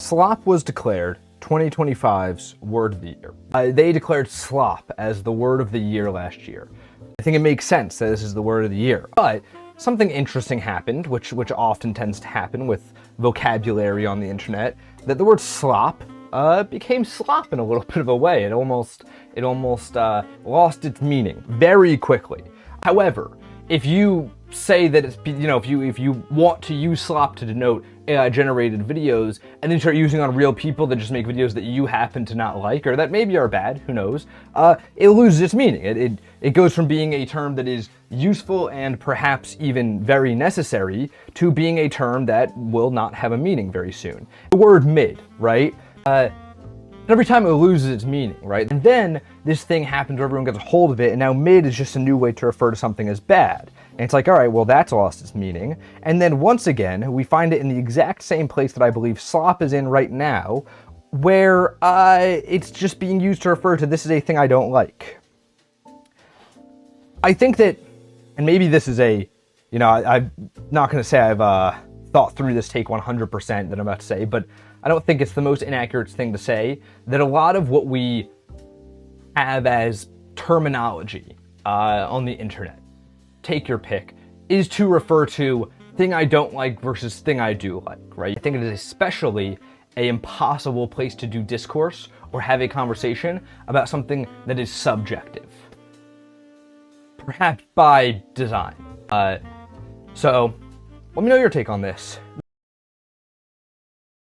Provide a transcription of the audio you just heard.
Slop was declared 2025's Word of the Year. They declared slop as the Word of the Year last year. I think it makes sense that this is the Word of the Year. But something interesting happened, which often tends to happen with vocabulary on the internet, that the word slop became slop in a little bit of a way. It almost lost its meaning very quickly. However, if you say that it's, if you want to use slop to denote AI-generated videos, and then start using on real people that just make videos that you happen to not like, or that maybe are bad, who knows, it loses its meaning. It goes from being a term that is useful and perhaps even very necessary to being a term that will not have a meaning very soon. The word mid, right? Every time it loses its meaning, right? And then this thing happens where everyone gets a hold of it, and now mid is just a new way to refer to something as bad. And it's like, all right, well, that's lost its meaning. And then once again, we find it in the exact same place that I believe slop is in right now, where it's just being used to refer to this is a thing I don't like. I think that, and maybe this is I'm not going to say I've thought through this take 100% that I'm about to say, but I don't think it's the most inaccurate thing to say, that a lot of what we have as terminology on the internet, take your pick, is to refer to thing I don't like versus thing I do like, right? I think it is especially an impossible place to do discourse or have a conversation about something that is subjective. Perhaps by design. So, let me know your take on this.